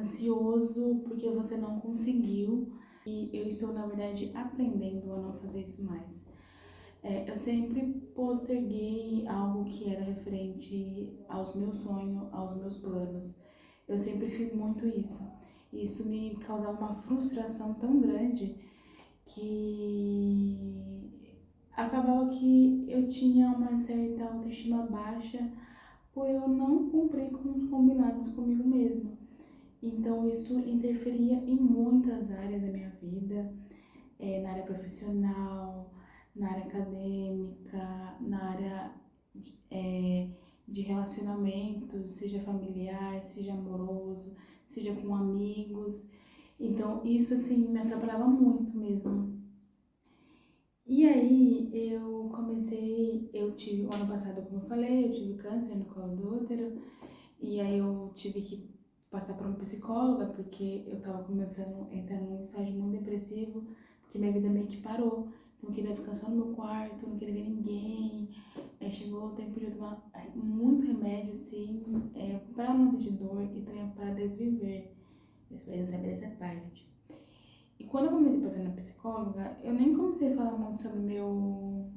ansioso porque você não conseguiu, e eu estou, na verdade, aprendendo a não fazer isso mais. Eu sempre posterguei algo que era referente aos meus sonhos, aos meus planos. Eu sempre fiz muito isso. Isso me causava uma frustração tão grande que acabava que eu tinha uma certa autoestima baixa por eu não cumprir com os combinados comigo mesma. Então isso interferia em muitas áreas da minha vida, na área profissional, na área acadêmica, na área de relacionamento, seja familiar, seja amoroso, seja com amigos. Então isso assim me atrapalhava muito mesmo. E aí eu tive, o ano passado, como eu falei, eu tive câncer no colo do útero, e aí eu tive que passar por uma psicóloga, porque eu tava começando a entrar num estágio muito depressivo, porque minha vida meio que parou. Não queria ficar só no meu quarto, não queria ver ninguém. Chegou o tempo de eu tomar muito remédio, assim, pra não sentir dor e também para desviver. Eu espero saber dessa parte. E quando eu comecei a passar na psicóloga, eu nem comecei a falar muito sobre o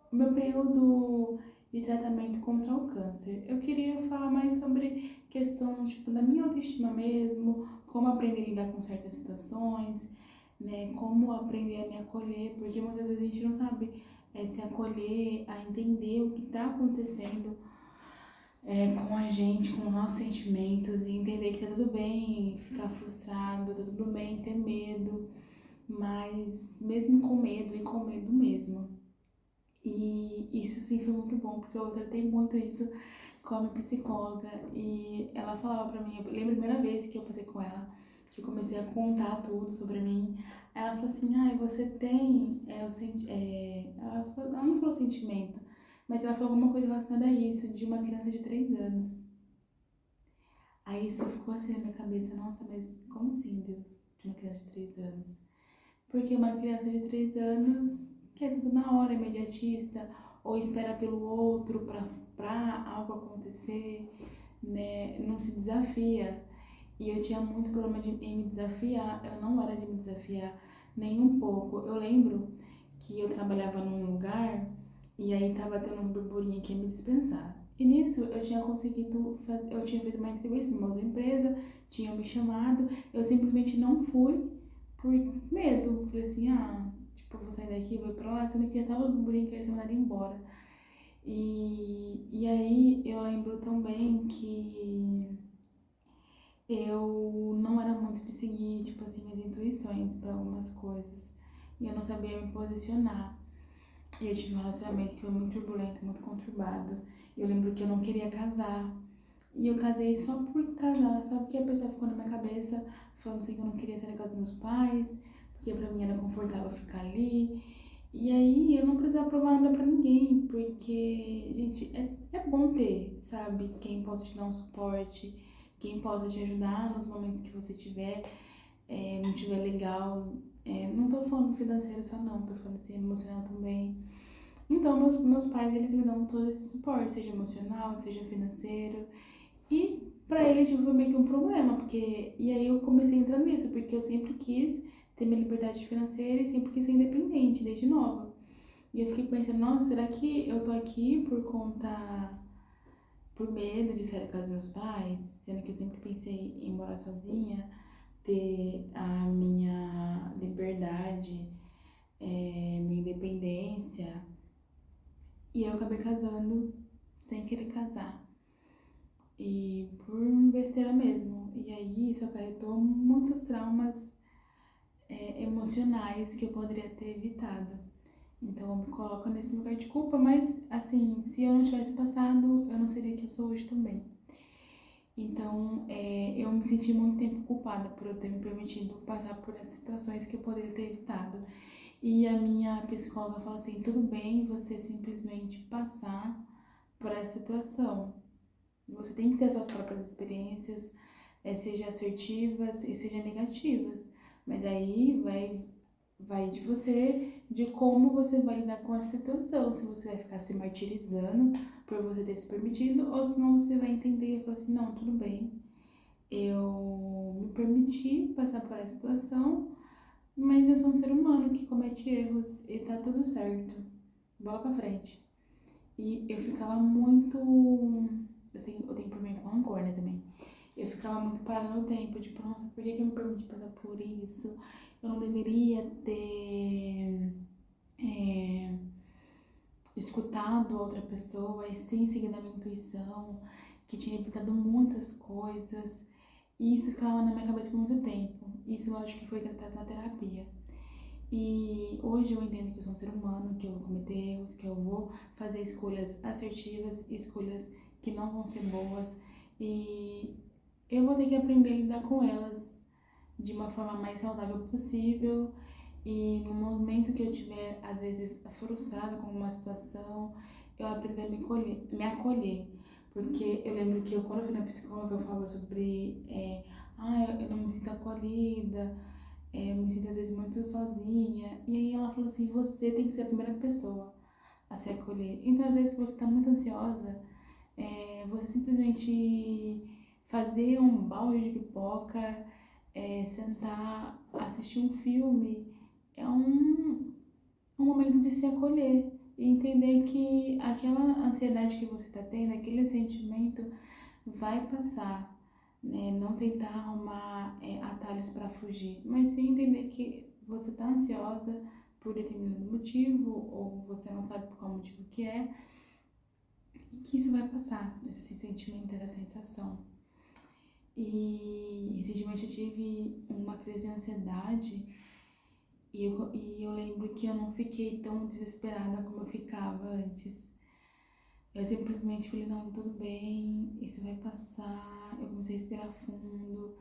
meu período de tratamento contra o câncer. Eu queria falar mais sobre questão, tipo, da minha autoestima mesmo, como aprender a lidar com certas situações, né? Como aprender a me acolher, porque muitas vezes a gente não sabe se acolher, a entender o que está acontecendo com a gente, com os nossos sentimentos e entender que tá tudo bem ficar frustrado, tá tudo bem ter medo, mas mesmo com medo e com medo mesmo. E isso sim foi muito bom, porque eu tratei muito isso com a minha psicóloga e ela falava pra mim, eu lembro a primeira vez que eu passei com ela, que eu comecei a contar tudo sobre mim, ela falou assim, você tem, ela não falou sentimento, mas ela falou alguma coisa relacionada a isso, de uma criança de 3 anos. Aí isso ficou assim na minha cabeça, nossa, mas como assim, Deus, de uma criança de 3 anos? Porque uma criança de 3 anos quer tudo na hora, imediatista, ou espera pelo outro pra algo acontecer, né? Não se desafia. E eu tinha muito problema em me desafiar, eu não era de me desafiar nem um pouco. Eu lembro que eu trabalhava num lugar e aí tava tendo um burburinho que ia me dispensar. E nisso eu tinha conseguido fazer, eu tinha feito uma entrevista numa outra empresa, tinham me chamado, eu simplesmente não fui por medo. Falei assim, tipo, eu vou sair daqui, vou ir pra lá, sendo que já tava no burburinho que eu ia ser mandada embora. E aí eu lembro também que eu não era muito de seguir, tipo assim, minhas intuições para algumas coisas. E eu não sabia me posicionar. E eu tive um relacionamento que foi muito turbulento, muito conturbado. E eu lembro que eu não queria casar. E eu casei só por casar, só porque a pessoa ficou na minha cabeça, falando assim que eu não queria sair da casa dos meus pais, porque pra mim era confortável ficar ali. E aí eu não precisava provar nada pra ninguém, porque, gente, é bom ter, sabe, quem possa te dar um suporte, quem possa te ajudar nos momentos que você tiver, não tiver legal. Não tô falando financeiro só não, tô falando assim, emocional também. Então, meus pais, eles me dão todo esse suporte, seja emocional, seja financeiro. E pra ele, tipo, foi meio que um problema, porque... E aí eu comecei a entrar nisso, porque eu sempre quis ter minha liberdade financeira e sempre quis ser independente, desde nova. E eu fiquei pensando, nossa, será que eu tô aqui por conta... Por medo de sair da casa dos meus pais? Sendo que eu sempre pensei em morar sozinha, ter a minha liberdade, minha independência. E eu acabei casando sem querer casar. E por besteira mesmo. E aí isso acarretou muitos traumas emocionais que eu poderia ter evitado. Então eu me coloco nesse lugar de culpa, mas assim, se eu não tivesse passado, eu não seria quem eu sou hoje também. Então eu me senti muito tempo culpada por eu ter me permitido passar por essas situações que eu poderia ter evitado. E a minha psicóloga fala assim, tudo bem você simplesmente passar por essa situação. Você tem que ter suas próprias experiências, seja assertivas e seja negativas. Mas aí vai de você, de como você vai lidar com a situação. Se você vai ficar se martirizando por você ter se permitido, ou se não você vai entender e falar assim, não, tudo bem. Eu me permiti passar por essa situação, mas eu sou um ser humano que comete erros e tá tudo certo. Bola pra frente. E eu ficava muito. Eu tenho problema com rancor, né, também. Eu ficava muito parada no tempo, tipo, nossa, por que eu me permiti passar por isso? Eu não deveria ter escutado a outra pessoa e sim seguido a minha intuição, que tinha evitado muitas coisas. E isso ficava na minha cabeça por muito tempo. Isso, lógico, que foi tratado na terapia. E hoje eu entendo que eu sou um ser humano, que eu vou cometer erros, que eu vou fazer escolhas assertivas, escolhas que não vão ser boas. E eu vou ter que aprender a lidar com elas de uma forma mais saudável possível. E no momento que eu estiver, às vezes, frustrada com uma situação, eu aprender a me acolher. Porque eu lembro que quando eu fui na psicóloga, eu falava sobre, eu não me sinto acolhida, eu me sinto às vezes muito sozinha. E aí ela falou assim, você tem que ser a primeira pessoa a se acolher. Então, às vezes, se você está muito ansiosa, você simplesmente fazer um balde de pipoca, sentar, assistir um filme, é um momento de se acolher e entender que aquela ansiedade que você está tendo, aquele sentimento vai passar, né? Não tentar arrumar atalhos para fugir, mas sim entender que você está ansiosa por determinado motivo ou você não sabe por qual motivo que é, e que isso vai passar, esse sentimento, essa sensação. E recentemente eu tive uma crise de ansiedade e eu lembro que eu não fiquei tão desesperada como eu ficava antes. Eu simplesmente falei, não, tudo bem, isso vai passar. Eu comecei a respirar fundo,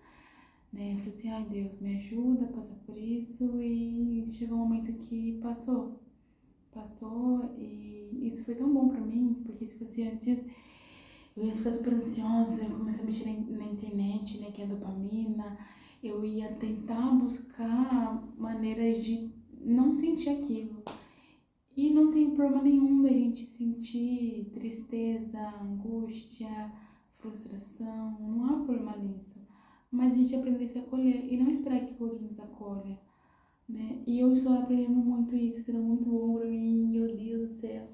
né? Eu falei assim, ai Deus, me ajuda a passar por isso. E chegou um momento que passou. Passou e isso foi tão bom pra mim, porque se fosse antes eu ia ficar super ansiosa, eu ia começar a mexer na internet, né, que é a dopamina. Eu ia tentar buscar maneiras de não sentir aquilo. E não tem problema nenhum da gente sentir tristeza, angústia, frustração, não há problema nisso. Mas a gente aprender a se acolher e não esperar que o outro nos acolha, né? E eu estou aprendendo muito isso, sendo muito bom pra mim, meu Deus do céu.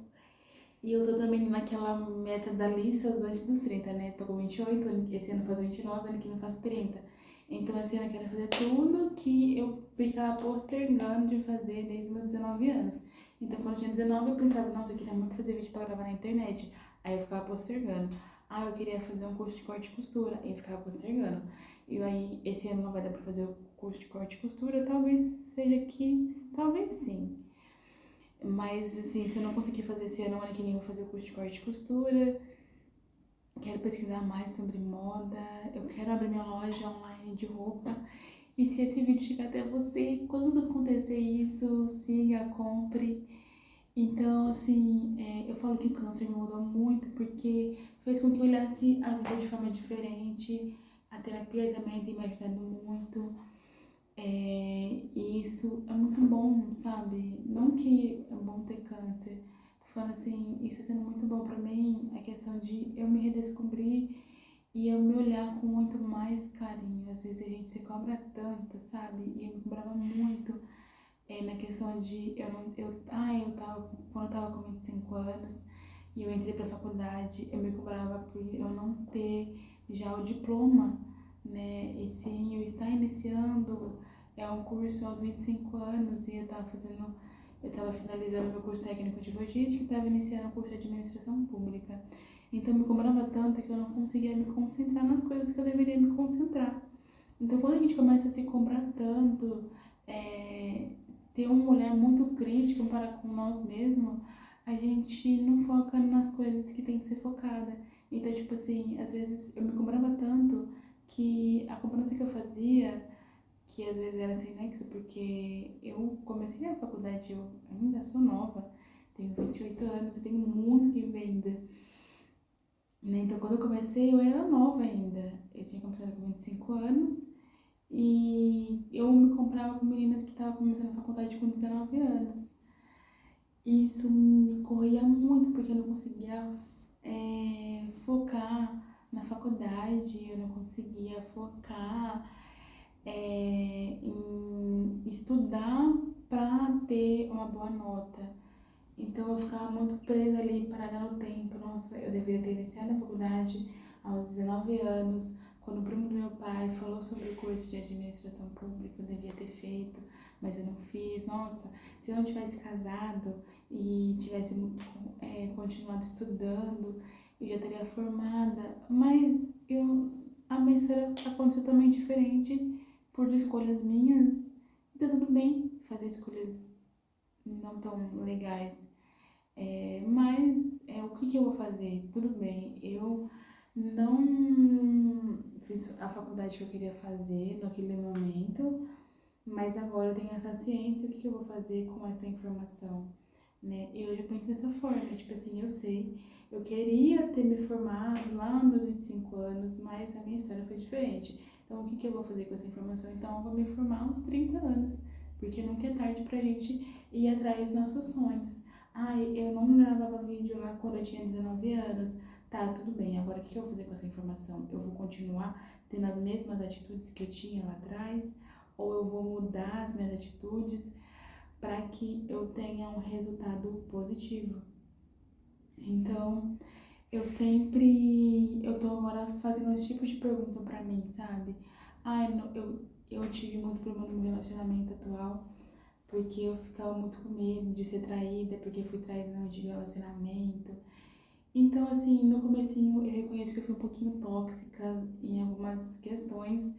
E eu tô também naquela meta da lista antes dos 30, né? Tô com 28, esse ano eu faço 29, ano que vem eu faço 30. Então esse ano eu quero fazer tudo que eu ficava postergando de fazer desde meus 19 anos. Então quando eu tinha 19 eu pensava, nossa, eu queria muito fazer vídeo pra gravar na internet. Aí eu ficava postergando. Ah, eu queria fazer um curso de corte e costura. Aí eu ficava postergando. E aí esse ano não vai dar pra fazer o curso de corte e costura. Talvez seja que, talvez sim. Mas, assim, se eu não conseguir fazer esse ano que vem eu vou fazer o curso de corte e costura. Quero pesquisar mais sobre moda. Eu quero abrir minha loja online de roupa. E se esse vídeo chegar até você, quando acontecer isso, siga, compre. Então, assim, eu falo que o câncer me mudou muito porque fez com que eu olhasse a vida de forma diferente. A terapia também tem me ajudado muito. E isso é muito bom, sabe? Não que é bom ter câncer. Tô falando assim, isso está sendo muito bom pra mim, a questão de eu me redescobrir e eu me olhar com muito mais carinho. Às vezes a gente se cobra tanto, sabe? E eu me cobrava muito na questão de quando eu tava com 25 anos e eu entrei pra faculdade, eu me cobrava por eu não ter já o diploma, né? E sim, eu estar iniciando um curso aos 25 anos e eu tava finalizando meu curso técnico de logística e estava iniciando o curso de administração pública. Então eu me cobrava tanto que eu não conseguia me concentrar nas coisas que eu deveria me concentrar. Então quando a gente começa a se cobrar tanto, ter um olhar muito crítico para com nós mesmos, a gente não foca nas coisas que tem que ser focada. Então, tipo assim, às vezes eu me cobrava tanto que a cobrança que eu fazia, que às vezes era sem nexo, porque eu comecei a faculdade, eu ainda sou nova, tenho 28 anos, eu tenho muito que ver ainda. Né? Então, quando eu comecei, eu era nova ainda. Eu tinha começado com 25 anos e eu me comparava com meninas que estavam começando a faculdade com 19 anos. Isso me corria muito, porque eu não conseguia focar na faculdade, eu não conseguia focar em estudar para ter uma boa nota. Então eu ficava muito presa ali, parada no tempo. Nossa, eu deveria ter iniciado a faculdade aos 19 anos, quando o primo do meu pai falou sobre o curso de administração pública, eu devia ter feito, mas eu não fiz. Nossa, se eu não tivesse casado e tivesse continuado estudando, eu já teria formada. Mas a minha história aconteceu totalmente diferente por escolhas minhas. Então tudo bem fazer escolhas não tão legais. Mas o que eu vou fazer? Tudo bem, eu não fiz a faculdade que eu queria fazer naquele momento, mas agora eu tenho essa ciência, o que eu vou fazer com essa informação, né? E hoje eu penso dessa forma, tipo assim, eu sei, eu queria ter me formado lá nos meus 25 anos, mas a minha história foi diferente. Então, o que eu vou fazer com essa informação? Então, eu vou me formar aos 30 anos, porque nunca é tarde pra gente ir atrás dos nossos sonhos. Ai, eu não gravava vídeo lá quando eu tinha 19 anos. Tá, tudo bem. Agora, o que eu vou fazer com essa informação? Eu vou continuar tendo as mesmas atitudes que eu tinha lá atrás? Ou eu vou mudar as minhas atitudes para que eu tenha um resultado positivo? Então, eu tô agora fazendo esse tipo de pergunta pra mim, sabe? Ai, eu tive muito problema no meu relacionamento atual, porque eu ficava muito com medo de ser traída, porque eu fui traída no antigo relacionamento. Então, assim, no comecinho eu reconheço que eu fui um pouquinho tóxica em algumas questões,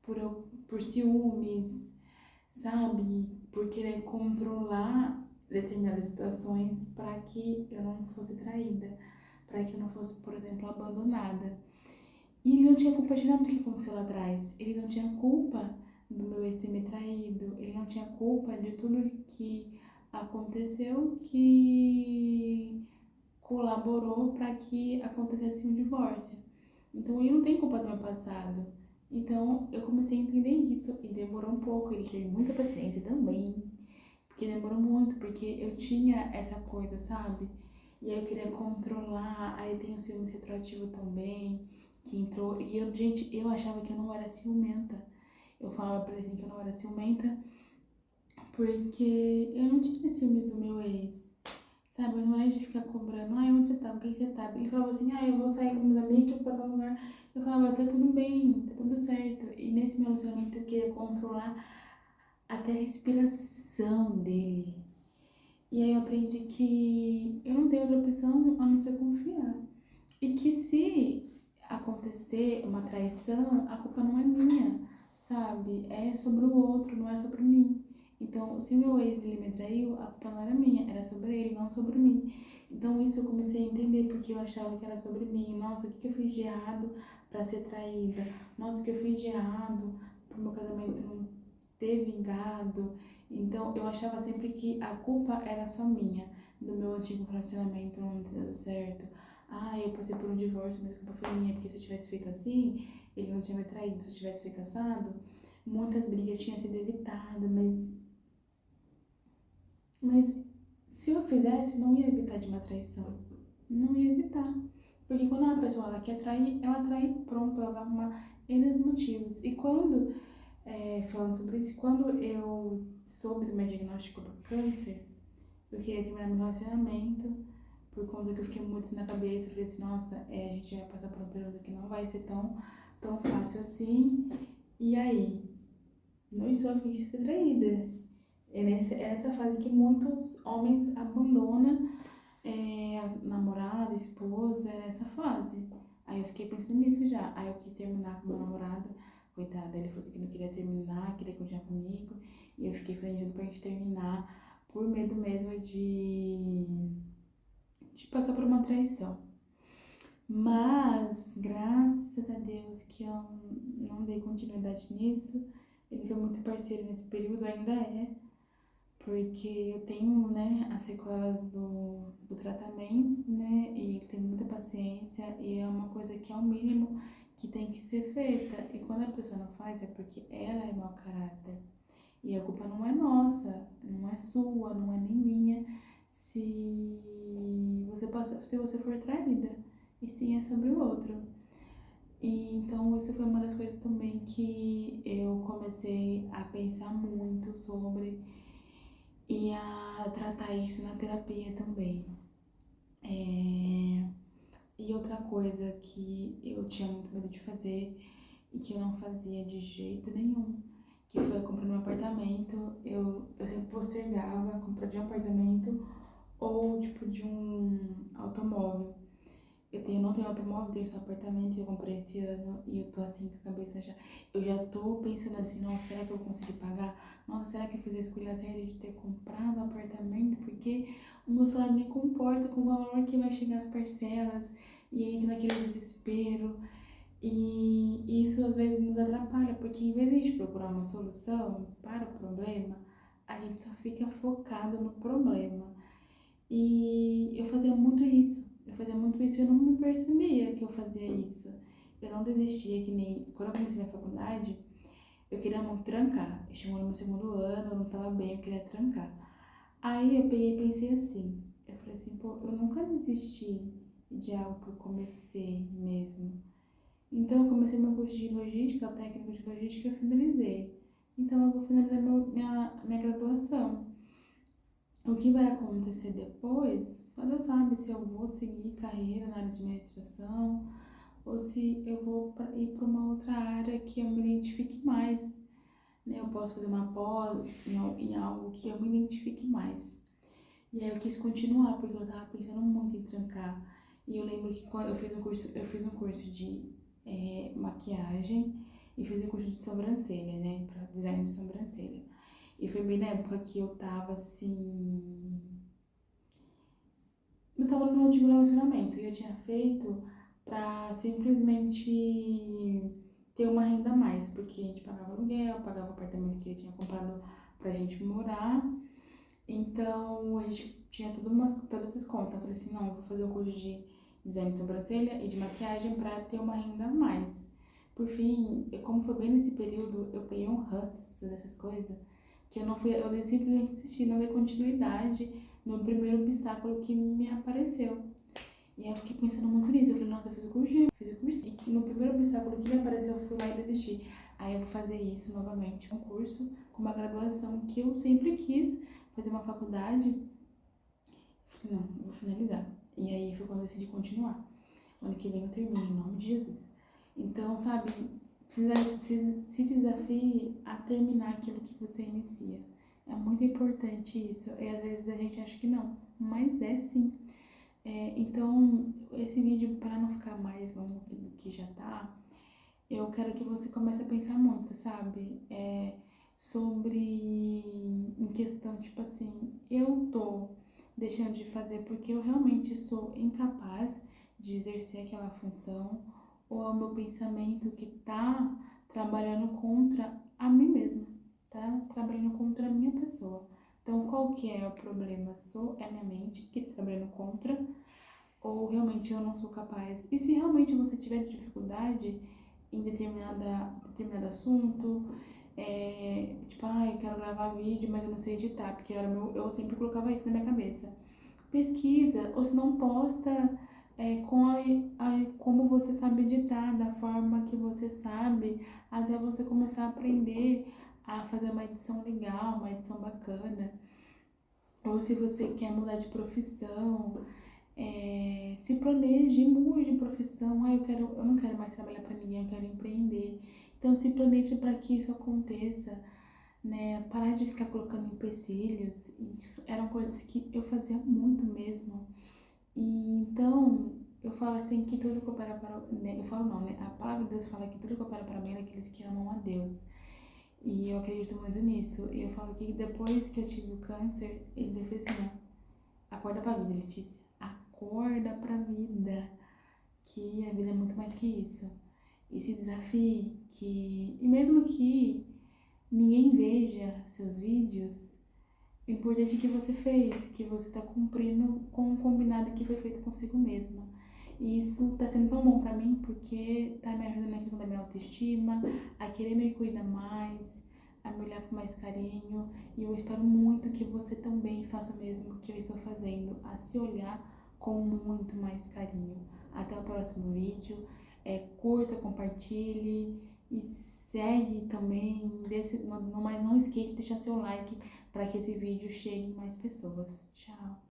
por ciúmes, sabe? Por querer controlar determinadas situações para que eu não fosse traída, para que eu não fosse, por exemplo, abandonada. E ele não tinha culpa de nada do que aconteceu lá atrás. Ele não tinha culpa do meu ex ter me traído. Ele não tinha culpa de tudo que aconteceu que colaborou para que acontecesse um divórcio. Então ele não tem culpa do meu passado. Então eu comecei a entender isso e demorou um pouco. Ele teve muita paciência também, porque demorou muito, porque eu tinha essa coisa, sabe? E aí eu queria controlar, aí tem o ciúme retroativo também, que entrou. E eu, gente, eu achava que eu não era ciumenta. Eu falava pra ele assim que eu não era ciumenta, porque eu não tinha ciúme do meu ex. Sabe, não é de ficar cobrando, ai, onde você tá? Por que você tá? Ele falava assim, eu vou sair com meus amigos pra tal lugar. Eu falava, tá tudo bem, tá tudo certo. E nesse meu relacionamento eu queria controlar até a respiração dele. E aí eu aprendi que eu não tenho outra opção a não ser confiar. E que se acontecer uma traição, a culpa não é minha, sabe? É sobre o outro, não é sobre mim. Então, se meu ex ele me traiu, a culpa não era minha, era sobre ele, não sobre mim. Então, isso eu comecei a entender porque eu achava que era sobre mim. Nossa, o que eu fiz de errado para ser traída? Nossa, o que eu fiz de errado pro meu casamento não ter vingado? Então, eu achava sempre que a culpa era só minha, do meu antigo relacionamento não ter dado certo. Eu passei por um divórcio, mas a culpa foi minha, porque se eu tivesse feito assim, ele não tinha me traído. Se eu tivesse feito assado, muitas brigas tinham sido evitadas, mas se eu fizesse, não ia evitar de uma traição. Não ia evitar. Porque quando uma pessoa ela quer trair, ela trai pronto, ela vai arrumar N motivos. E quando, falando sobre isso, quando eu soube do meu diagnóstico do câncer, eu queria terminar meu relacionamento, por conta que eu fiquei muito na cabeça. Eu falei assim, nossa, a gente vai passar por um período que não vai ser tão fácil assim. E aí? Não estou a fim de ser traída. É nessa fase que muitos homens abandonam a namorada, a esposa, é nessa fase. Aí eu fiquei pensando nisso já. Aí eu quis terminar com meu namorado. Coitada, ele falou assim que não queria terminar, queria continuar comigo. E eu fiquei fazendo pra gente terminar por medo mesmo de passar por uma traição. Mas, graças a Deus que eu não dei continuidade nisso. Ele foi muito parceiro nesse período, ainda é. Porque eu tenho, né, as sequelas do tratamento, né, e ele tem muita paciência e é uma coisa que é o mínimo que tem que ser feita. E quando a pessoa não faz é porque ela é mau caráter. E a culpa não é nossa, não é sua, não é nem minha, se você for traída. E sim é sobre o outro. E então isso foi uma das coisas também que eu comecei a pensar muito sobre e a tratar isso na terapia também. E outra coisa que eu tinha muito medo de fazer e que eu não fazia de jeito nenhum, que foi a compra de um apartamento. Eu sempre postergava a compra de um apartamento ou tipo de um automóvel. Não tenho automóvel, tenho só apartamento, eu comprei esse ano e eu tô assim com a cabeça já. Eu já tô pensando assim, nossa, será que eu vou conseguir pagar? Nossa, será que eu fiz a escolha certa de ter comprado um apartamento? Porque o meu salário nem comporta com o valor que vai chegar as parcelas e entra naquele desespero. E isso às vezes nos atrapalha, porque em vez de a gente procurar uma solução para o problema, a gente só fica focado no problema. E eu fazia muito isso. Eu fazia muito isso e eu não me percebia que eu fazia isso. Eu não desistia, que nem. Quando eu comecei minha faculdade, eu queria muito trancar. Chegou no meu segundo ano, eu não tava bem, eu queria trancar. Aí eu peguei e pensei assim. Eu falei assim, pô, eu nunca desisti de algo que eu comecei mesmo. Então eu comecei meu curso de logística, técnico de logística, e eu finalizei. Então eu vou finalizar minha graduação. O que vai acontecer depois, só Deus sabe se eu vou seguir carreira na área de administração ou se eu vou ir para uma outra área que eu me identifique mais. Né? Eu posso fazer uma pós em algo que eu me identifique mais. E aí eu quis continuar, porque eu tava pensando muito em trancar. E eu lembro que quando eu fiz um curso de maquiagem e fiz um curso de sobrancelha, né? Para design de sobrancelha. E foi bem na época que eu tava assim. Eu tava no meu último relacionamento e eu tinha feito pra simplesmente ter uma renda a mais, porque a gente pagava aluguel, pagava o apartamento que eu tinha comprado pra gente morar. Então a gente tinha todas essas contas. Eu falei assim: não, eu vou fazer o curso de design de sobrancelha e de maquiagem pra ter uma renda a mais. Por fim, como foi bem nesse período, eu peguei um ranço dessas coisas, que eu não fui, eu simplesmente desisti, não dei continuidade no primeiro obstáculo que me apareceu. E aí eu fiquei pensando muito nisso. Eu falei, nossa, eu fiz o curso. E no primeiro obstáculo que me apareceu, eu fui lá e desisti. Aí eu vou fazer isso novamente, um curso com uma graduação que eu sempre quis fazer uma faculdade. Falei, não, eu vou finalizar. E aí foi quando eu decidi continuar. O ano que vem eu termino, em nome de Jesus. Então, sabe, se desafie a terminar aquilo que você inicia. É muito importante isso. E às vezes a gente acha que não, mas é sim. Então, esse vídeo, para não ficar mais longo do que já tá, eu quero que você comece a pensar muito, sabe? Sobre, em questão, tipo assim, eu tô deixando de fazer porque eu realmente sou incapaz de exercer aquela função, ou é o meu pensamento que tá trabalhando contra a mim mesma, tá trabalhando contra a minha pessoa. Então, qual que é o problema? É a minha mente que tá trabalhando contra, ou realmente eu não sou capaz? E se realmente você tiver dificuldade em determinado assunto, tipo, eu quero gravar vídeo, mas eu não sei editar, porque eu sempre colocava isso na minha cabeça. Pesquisa, ou se não posta como você sabe editar, da forma que você sabe, até você começar a aprender a fazer uma edição legal, uma edição bacana. Ou se você quer mudar de profissão, se planeje, mude de profissão. Eu não quero mais trabalhar para ninguém, eu quero empreender. Então se planeje para que isso aconteça, né? Parar de ficar colocando empecilhos. Isso eram coisas que eu fazia muito mesmo. E então eu falo assim que tudo coopera para, né? Eu falo não, né? A palavra de Deus fala que tudo coopera para bem daqueles que amam a Deus. E eu acredito muito nisso. E eu falo que depois que eu tive o câncer, ele fez assim, ó, acorda pra vida, Letícia. Acorda pra vida, que a vida é muito mais que isso. E se desafie e mesmo que ninguém veja seus vídeos, o importante é que você fez, que você tá cumprindo com o combinado que foi feito consigo mesma. E isso tá sendo tão bom pra mim, porque tá me ajudando na questão da minha autoestima, a querer me cuidar mais, a me olhar com mais carinho. E eu espero muito que você também faça o mesmo que eu estou fazendo, a se olhar com muito mais carinho. Até o próximo vídeo. curta, compartilhe e segue também, mas não esqueça de deixar seu like para que esse vídeo chegue em mais pessoas. Tchau!